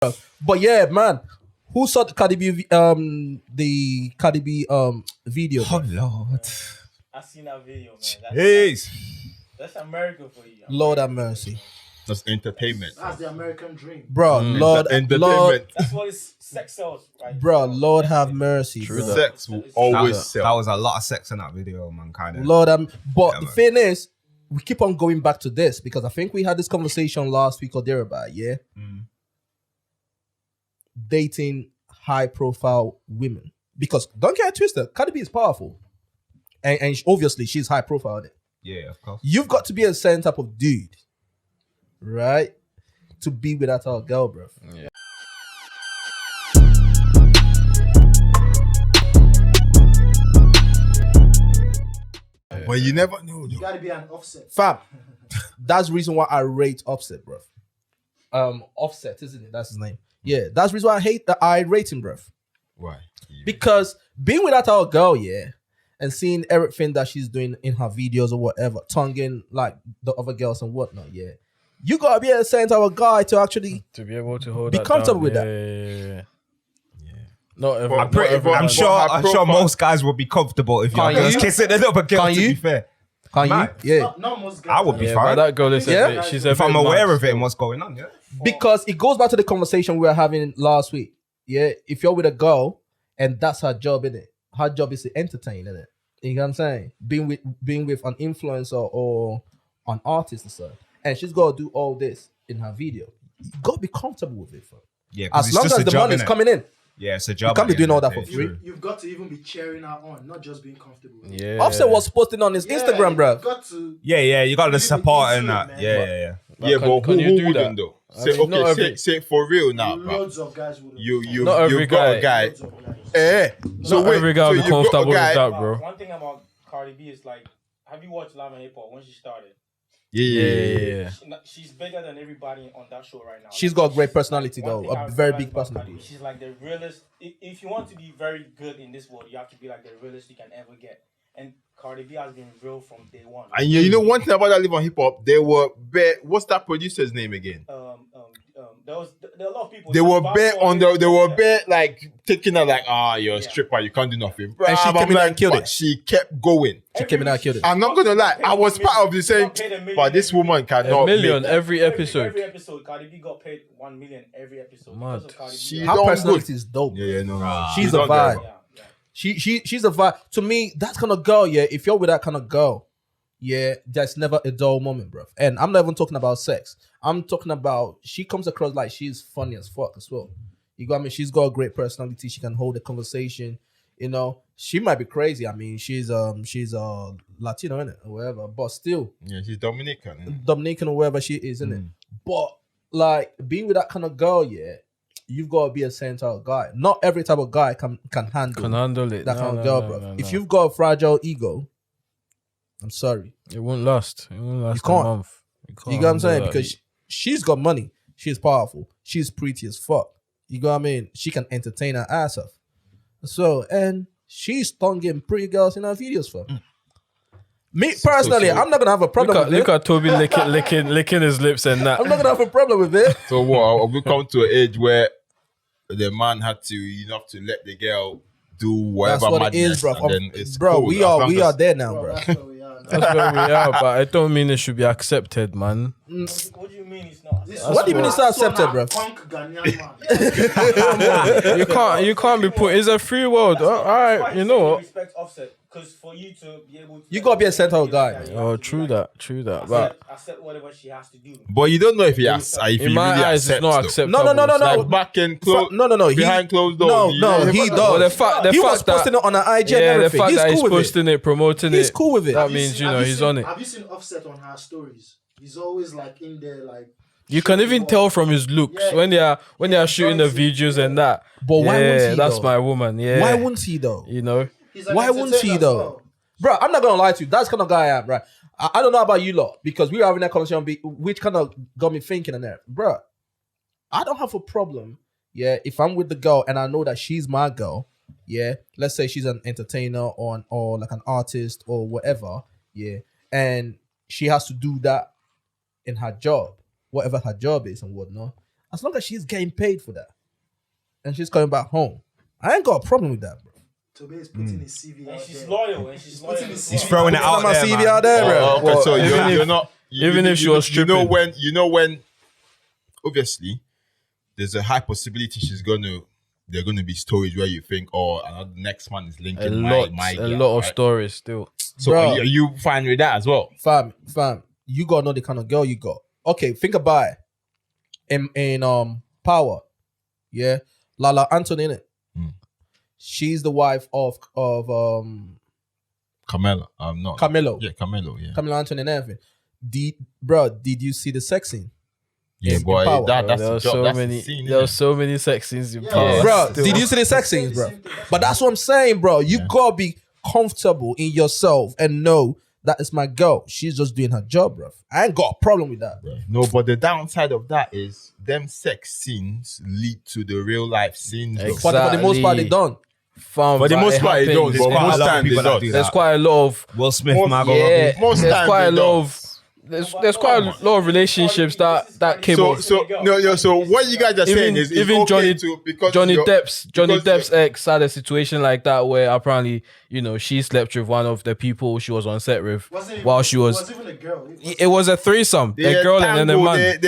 But yeah, man, who saw the Cardi B video? Oh Lord. I seen that video, man. Jeez. That's America for you. Lord have mercy, That's entertainment. That's the American dream. bro. Lord, Entertainment. That's what it's sex sells, right? bro. Lord have mercy, True bro. that. Sex will always That sell. was a lot of sex in that video, man. Kind of. Lord, but Yeah, the man. thing is, we keep on going back to this because I think we had this conversation last week or thereabout. Yeah, dating high-profile women, because don't get it twisted. Cardi B is powerful, and obviously she's high-profile. Yeah, of course. You've got to be a certain type of dude, right, to be with that other girl, bro. Yeah. But you never know, You though. gotta be an offset. Fam, that's the reason why I rate Offset, bro. Offset, isn't it? That's his name. Yeah, that's the reason why I rate him, bro. Why? Because being with that other girl, yeah, and seeing everything that she's doing in her videos or whatever, tonguing like the other girls and whatnot, yeah, you gotta be a certain type of guy to actually To be able to hold be that comfortable down. with Yeah, that. yeah. Not every. But I'm but sure. her I'm sure profile- most guys would be comfortable if your Can't girl's you? kissing another girl. Can't To you? be fair, Can Man. you? Yeah, Not most guys. I would be Yeah, fine. But that girl is Yeah. a bit, she's a if bit I'm aware mad of it still. and what's going on. Yeah. because it goes back to the conversation we were having last week. Yeah, if you're with a girl and that's her job, innit? Her job is to entertain, innit? You know what I'm saying? Being with an influencer or an artist or so, and she's got to do all this in her video. You got to be comfortable with it, fam. Yeah. 'cause As it's long just as a the job, money's innit? coming in. Yeah, it's a job. can't be at the doing all end of that the for day. free. True. You've got to even be cheering her on, not just being comfortable. with it. Yeah. Offset was posting on his Instagram, bro. You've got to. Yeah. You got Really the be support into and it, that. man. Yeah. Yeah, but can who you do wouldn't that? though? I Say, mean, not okay, every- say for real now, bro. Loads of guys would. You Not every you've got a guy. Loads of guys. Eh. Not every guy will be you've got a comfortable with guy- that, bro. One thing about Cardi B is like, have you watched Love and Hip Hop when she started? Yeah. She's bigger than everybody on that show right now. She's Like, got a great personality, one though. thing I A very realize big about personality. Cardi B, she's like the realest. If you want to be very good in this world, you have to be like the realest you can ever get. And Cardi B has been real from day one. And you know one thing about that live on hip hop, they were what's that producer's name again? There are a lot of people. They were Bob bare Marley, on the they were yeah. bare like taking her like you're a Yeah. stripper, you can't do nothing. And she I'm came in like, and killed but it. She kept going. She came in and killed it. I'm not gonna lie, I was part of the same, but this woman cannot A million make- every episode. Every episode, Cardi B got paid 1 million every episode. Mad. Because of Cardi B. She Her done personality good. is dope. Yeah, no. She's a done vibe. good. Yeah. She's a vibe. To me, that kind of girl, yeah, if you're with that kind of girl, yeah, there's never a dull moment, bro. And I'm not even talking about sex. I'm talking about she comes across like she's funny as fuck as well. You got me? She's got a great personality. She can hold a conversation. You know, she might be crazy. I mean, she's Latino, innit? Or whatever. But still, Yeah, she's Dominican. Dominican or wherever she is, innit? But like being with that kind of girl, yeah, you've got to be a certain type of guy. Not every type of guy can handle Can handle it. that No, kind no, of girl, no, bro. no, If no. you've got a fragile ego, I'm sorry. It won't last. It won't last can't. a month. You get what I'm saying? Because she's got money. She's powerful. She's pretty as fuck. You got what I mean? She can entertain her ass off. So, and she's tonguing pretty girls in her videos for. Me personally, I'm not gonna have a problem with Look it. at Toby licking his lips and that. I'm not gonna have a problem with it. So what? Have we come to an age where the man had to, have to let the girl do whatever That's what it madness, is, bro. and then it's Bro, cool, we as are long as- there now, Bro, bro. that's where we are now. That's where we are, but I don't mean it should be accepted, man. What do you mean it's not? This What do you mean it's not son accepted, of bro? Punk Ghanaian man. You can't be put. It's a free world. All right, you know what? Respect Offset, because for you to be able to, You gotta be a central guy. Oh, true that. But accept whatever she has to do. But you don't know if he has, if in he my really eyes, accepts. it's not though. acceptable. No. Like back in close, No. behind closed doors. No, you no, never he know. does. But the fact He was that posting it on her IG and yeah, the everything. fact He's that he's cool with it. posting it, promoting He's it. cool with it. That means he's on it. Have you seen Offset on her stories? He's always like in there, like. You can even tell from his looks Yeah. when they are shooting the videos and that. But why wouldn't he, That's though? my woman. Yeah. Why wouldn't he though? you know? He's an Why wouldn't he entertainer as though? well. Bro, I'm not gonna lie to you. That's the kind of guy I am, right? I don't know about you lot because we were having that conversation, which kind of got me thinking in there, bro. I don't have a problem, yeah. If I'm with the girl and I know that she's my girl, yeah. Let's say she's an entertainer or like an artist or whatever, yeah. And she has to do that in her job, whatever her job is and whatnot. as long as she's getting paid for that and she's coming back home, I ain't got a problem with that, bro. Toby is putting his CV And out she's there. loyal. And she's loyal. He's throwing it Put out my there, CV man. out there, bro. Okay, Well, so you're not. even if she was you know stripping. when, obviously, there's a high possibility there are gonna be stories where you think, oh, another next man is A linking lot, my a girl, lot of right? stories still. So Bro. are you fine with that as well? Fam, you gotta know the kind of girl you got. Okay, think about it. In Power, yeah, Lala Anthony, innit? She's the wife of Carmela, I'm not. Camilo. Yeah, Carmelo. Yeah, Camilo Anthony and everything. Did you see the sex scene? yeah, in boy. Power. That's There the were job. so That's many. the scene. There were innit? so many sex scenes in Yeah. Power. Bro, still. did you see the sex scenes, bro? But that's what I'm saying, bro. You gotta be comfortable in yourself and know that is my girl. She's just doing her job, bro. I ain't got a problem with that, bro. No, but the downside of that is them sex scenes lead to the real life scenes. though. Exactly. But for the most part, they don't. Fam, For the but most part, it happens. don't. But quite a most lot of times, people it that does. do There's that. quite a lot of Will Smith, Most- Margot yeah. Robbie. Most There's times quite a they lot don't. of there's quite a lot of relationships that came So, up. so what you guys are saying is even okay Johnny because Johnny you're- Depp's because ex had a situation like that where apparently she slept with one of the people she was on set with while she It was. wasn't even a girl. It was a threesome. The they're girl and then the tangled, man.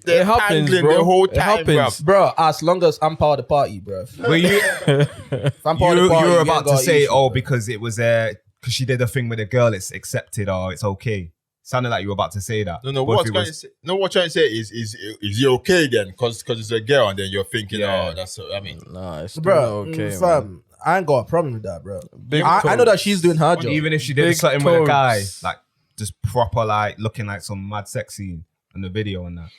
They're It happens, tangling bro. the whole It time, happens. Bro, as long as I'm part of the party, bro. Were you? If I'm part of You the party, were you about ain't to got say, issue, oh, bro. because it was because she did a thing with a girl, it's accepted or it's okay. Sounded like you were about to say that. No, But if what's it trying was- to say? No, what trying to say is it okay then? Because it's a girl, and then you're thinking, Yeah. oh, that's. I mean, Nah, it's still Bro, not okay, man. fam, I ain't got a problem with that, bro. Big I know that toes. she's doing her job. Even if she did Big something with a guy, toes. like just proper, like looking like some mad sex scene in the video and that.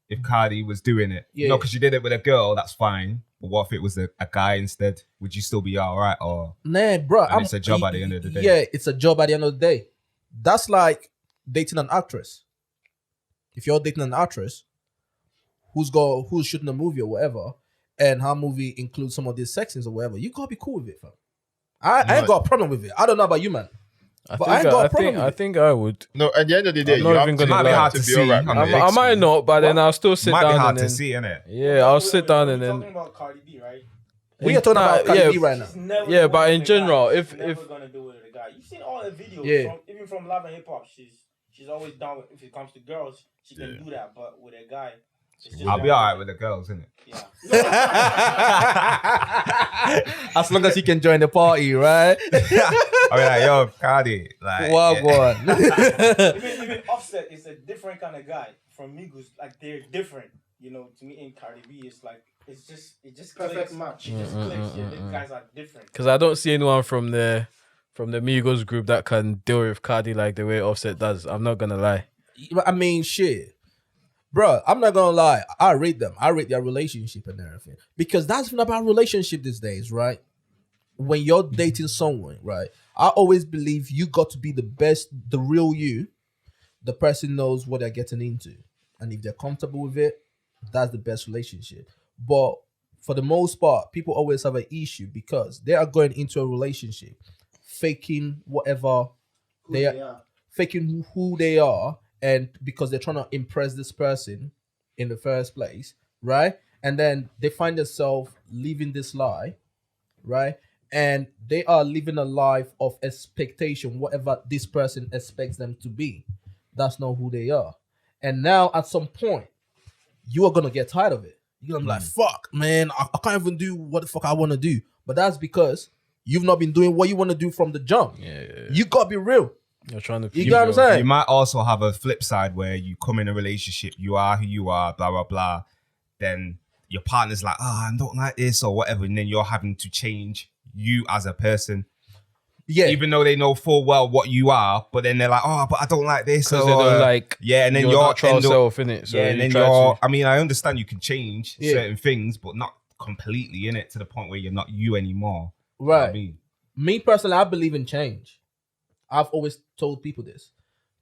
If Cardi was doing it, Yeah. no, because she did it with a girl, that's fine. But what if it was a guy instead? Would you still be all right? Or Nah, bro. And it's a job at the end of the day. Yeah, it's a job at the end of the day. That's like dating an actress. If you're dating an actress who's shooting a movie or whatever, and her movie includes some of these sex scenes or whatever, you gotta be cool with it, fam. I ain't got a problem with it. I don't know about you, man. But I ain't got a problem with I it. think I would. no. At the end of the day, I'm not you have even to, gonna Might be lie. hard to see. alright, on man. the I might extreme. not, but then I'll still sit Might down be hard and to then, see, innit? Yeah, I'll sit down and We're then. talking about Cardi B, right? We are talking about Nah, Cardi yeah. B right now. She's never Yeah, doing but it in with a guy. general, She's if- never gonna do it with a guy. You've seen all the videos, Yeah. even from Love and Hip Hop. She's always down with, if it comes to girls, she can do that. But with a guy, it's just I'll be never- alright with the girls, innit? Yeah. As long as he can join the party, right? I'll be like, yo, Cardi, like, Wow, yeah. one. even Offset is a different kind of guy from Migos. Like they're different. To me in Cardi B, it's like it just Perfect clicks. match. It just clicks. Yeah, the guys are different. Because I don't see anyone from the Migos group that can deal with Cardi like the way Offset does. I'm not gonna lie. I mean, shit. Bro, I'm not gonna lie. I rate them. I rate their relationship and everything. Because that's not about relationship these days, right? When you're dating someone, right? I always believe you got to be the best, the real you. The person knows what they're getting into. And if they're comfortable with it, that's the best relationship. But for the most part, people always have an issue because they are going into a relationship, faking whatever Who they are, faking who they are, and because they're trying to impress this person in the first place, right? And then they find themselves living this lie, right? And they are living a life of expectation, whatever this person expects them to be. That's not who they are. And now at some point, you are gonna get tired of it. You're gonna be like, fuck, man, I can't even do what the fuck I want to do. But that's because you've not been doing what you want to do from the jump. Yeah. You gotta be real. You're trying to. You get what I'm saying? You might also have a flip side where you come in a relationship, you are who you are, blah, blah, blah. Then your partner's like, I don't like this or whatever. And then you're having to change you as a person. Yeah. Even though they know full well what you are, but then they're like, oh, but I don't like this. Because or, they don't like yeah, and then your you're natural end up- self, innit? So yeah, and then try you're, to- I mean, I understand you can change Yeah. certain things, but not completely in it to the point where you're not you anymore. You know Right. what I mean? Me personally, I believe in change. I've always told people this.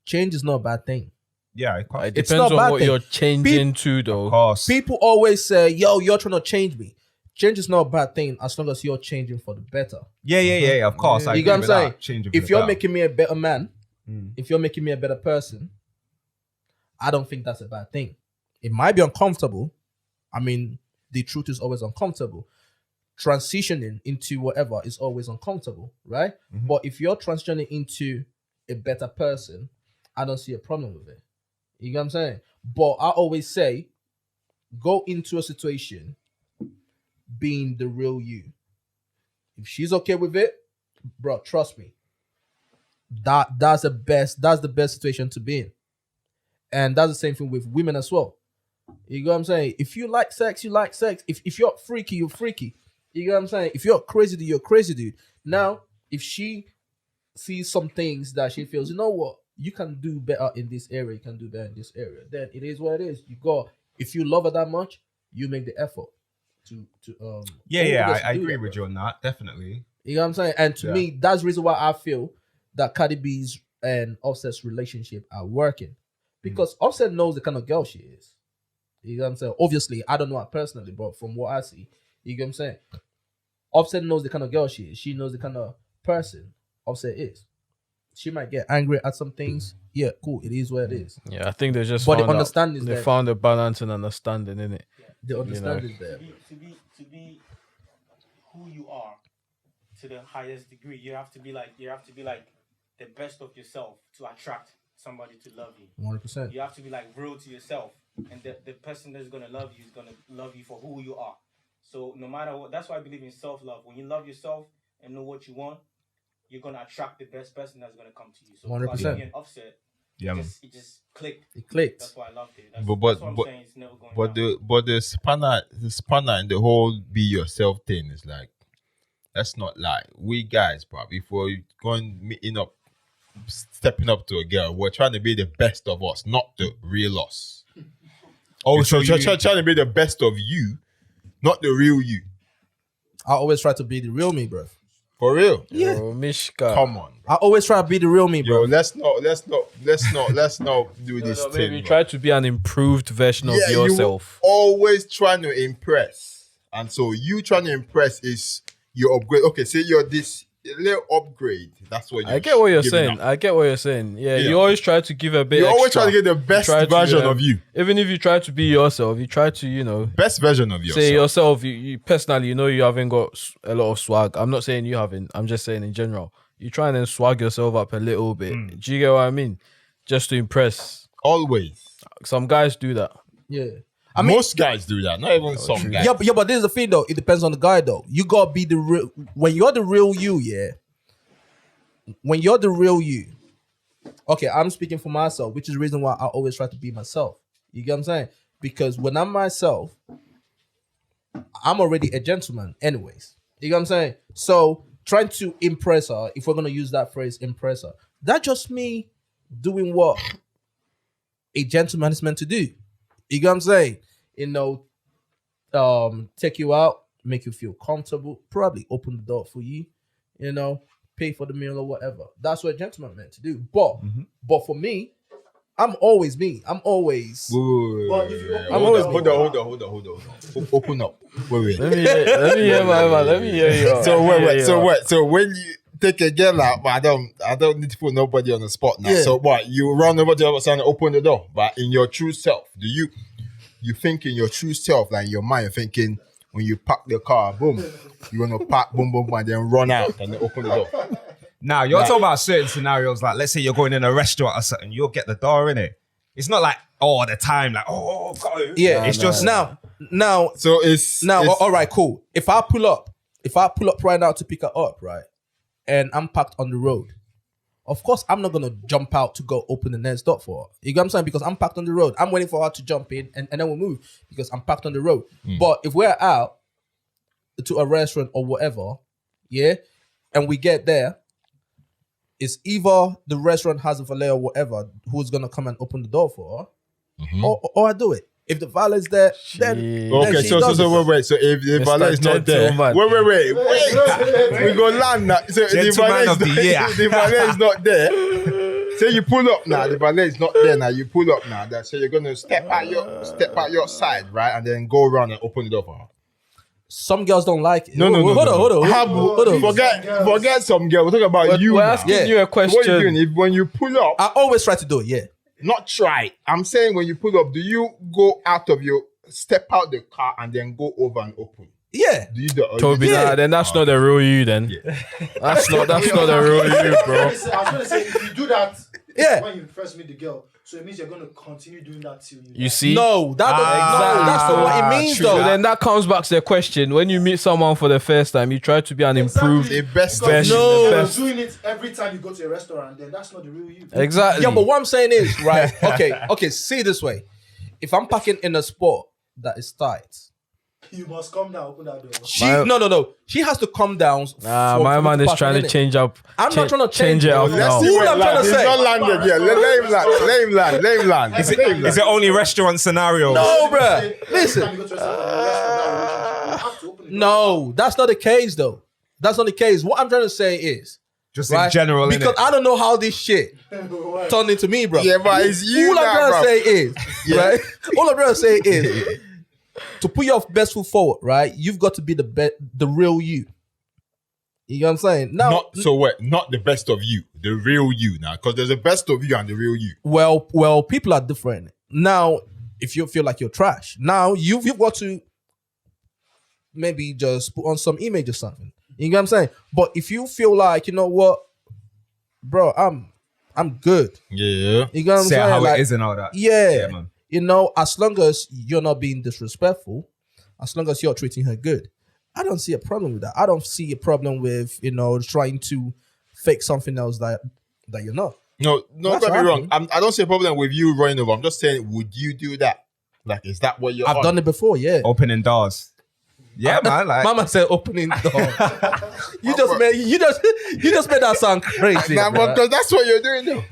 Change is not a bad thing. Yeah, It It's depends not on bad what thing. you're changing to, of though. course. People always say, yo, you're trying to change me. Change is not a bad thing as long as you're changing for the better. Yeah, of course. I You agree get what I'm with saying? that. Changing for If the you're better. making me a better man, Mm. if you're making me a better person, I don't think that's a bad thing. It might be uncomfortable. I mean, the truth is always uncomfortable. Transitioning into whatever is always uncomfortable, right? But if you're transitioning into a better person, I don't see a problem with it. You know what I'm saying? But I always say, go into a situation being the real you. If she's okay with it, bro, trust me. That's the best situation to be in. And that's the same thing with women as well. You know what I'm saying? If you like sex, you like sex. If you're freaky, you're freaky. You know what I'm saying? If you're crazy dude, you're crazy dude. Now, if she sees some things that she feels, you know what, you can do better in this area, you can do better in this area, then it is what it is. You go. If you love her that much, you make the effort to I agree with you on that, definitely. You know what I'm saying? And to me, that's the reason why I feel that Cardi B's and Offset's relationship are working. Because Offset knows the kind of girl she is. You know what I'm saying? Obviously, I don't know her personally, but from what I see, you know what I'm saying? Offset knows the kind of girl she is. She knows the kind of person Offset is. She might get angry at some things. Yeah, cool. It is what it is. Yeah, I think they just But the found understanding is they there. found a balance and understanding in it. The understanding is To there. be who you are to the highest degree, you have to be like the best of yourself to attract somebody to love you. 100%. You have to be like real to yourself, and the person that's gonna love you is gonna love you for who you are. So no matter what, that's why I believe in self-love. When you love yourself and know what you want, you're gonna attract the best person that's gonna come to you. So 100%. Cardi B and Offset, Yeah, it just clicked. It clicked. That's why I loved it. That's, But that's what I'm saying. It's never going down. But the spanner and the whole be yourself thing is like, let's not lie. We guys, bro, before you going meeting up, stepping up to a girl, we're trying to be the best of us, not the real us. Oh, so trying to be the best of you, not the real you. I always try to be the real me, bro. For real. Yeah. Yo, Mishka. Come on. I always try to be the real me, bro. Yo, let's not do this Maybe thing. you bro. try to be an improved version of yourself. You always trying to impress. And so you trying to impress is your upgrade. Okay, say you're this little upgrade. That's what you're I get what you're giving saying. up. I get what you're saying. Yeah, Yeah. you always try to give a bit. You always extra. try to get the best You try to, version of you. Even if you try to be yourself, you try to, Best version of yourself. say yourself. You personally, you haven't got a lot of swag. I'm not saying you haven't. I'm just saying in general, you try and then swag yourself up a little bit. Do you get what I mean? Just to impress. Always. Some guys do that. Yeah. Most guys do that. Not even some guys. Yeah, but this is the thing though. It depends on the guy though. You gotta be the real. When you're the real you, yeah. When you're the real you, okay, I'm speaking for myself, which is the reason why I always try to be myself. You get what I'm saying? Because when I'm myself, I'm already a gentleman, anyways. You get what I'm saying? So trying to impress her, if we're gonna use that phrase, impress her, that's just me doing what a gentleman is meant to do. You get what I'm saying? Take you out, make you feel comfortable, probably open the door for you, pay for the meal or whatever. That's what a gentleman meant to do. But for me, I'm always me. I'm always. Hold always on. Open up. Wait. Let me hear my man. Let me hear you. So when you take a girl out, but I don't need to put nobody on the spot now. Yeah. So what? You run over to the other side and open the door. But in your true self, do you think in your true self, like in your mind, thinking when you park the car, boom, you're gonna park, boom, boom, and then run out and then open the door. Now, you're talking about certain scenarios, like let's say you're going in a restaurant or something, you'll get the door in it. It's not like all the time, like, got it. Yeah, it's just now. So it's All right, cool. If I pull up right now to pick her up, right, and I'm parked on the road, of course I'm not gonna jump out to go open the next door for her. You get what I'm saying? Because I'm parked on the road. I'm waiting for her to jump in and then we'll move because I'm parked on the road. But if we're out to a restaurant or whatever, yeah, and we get there, it's either the restaurant has a valet or whatever who's gonna come and open the door for her, or I do it. If the valet's there, then okay. she So does it. wait. So if the Mr. valet is not there, Gentleman. wait. We go land now. So if the Gentleman valet of the year. the valet is not there. Say you pull up now. The valet is not there now. You pull up now. So you're gonna step out your side, right, and then go around and open the door for her. Some girls don't like it. No. Hold on. Forget some girl. We're talking about you. We're now. asking Yeah. you a What are you question. doing? When you pull up, I always try to do it, yeah. Not try. I'm saying when you pull up, do you go step out the car and then go over and open? Yeah. Do you do? Toby, nah, then that's not the real you. Then that's not the real you, bro. I was gonna say if you do that, Yeah. when you first meet the girl, so it means you're gonna continue doing that till you. You see, No, that's not what it means, So though. then that comes back to the question: when you meet someone for the first time, you try to be an improved. The best Because version, No. the you're best. doing it every time you go to a restaurant, then that's not the real you. Exactly. Yeah, but what I'm saying is, right? Okay. See it this way: if I'm parking in a spot that is tight, You must come down, open that door. no. She has to come down. My for me man is park trying in to it. change up. I'm not trying to change it up Let's now. see what I'm trying to He's say. not landed yet. Let him land. Is it only restaurant scenarios? No, bruh. Every Listen. time you go to a restaurant, you have to open it. No, that's not the case, though. That's not the case. What I'm trying to say is, Just right? in general, because innit? I don't know how this shit turned into me, bro. Yeah, but it's you All I'm now, trying bro. to say is, right? All I'm trying to say is, to put your best foot forward, right? You've got to be the real you. You know what I'm saying? Now, Not the best of you, the real you now, because there's a best of you and the real you. well, people are different. Now, if you feel like you're trash, now you've got to maybe just put on some image or something. You know what I'm saying? But if you feel like, you know what, bro, I'm good. Yeah. You know what I'm Say saying? how Like, it is and all that. yeah, man. you know, as long as you're not being disrespectful, as long as you're treating her good, I don't see a problem with that. I don't see a problem with, you know, trying to fake something else that you're not. No, That's don't get me what wrong. I don't see a problem with you running over. I'm just saying, would you do that? Like, is that what you're I've on? done it before, yeah. Opening doors. Yeah, man. Like, Mama said opening door. you just made that sound crazy. Nah, bruh. because that's what you're doing though.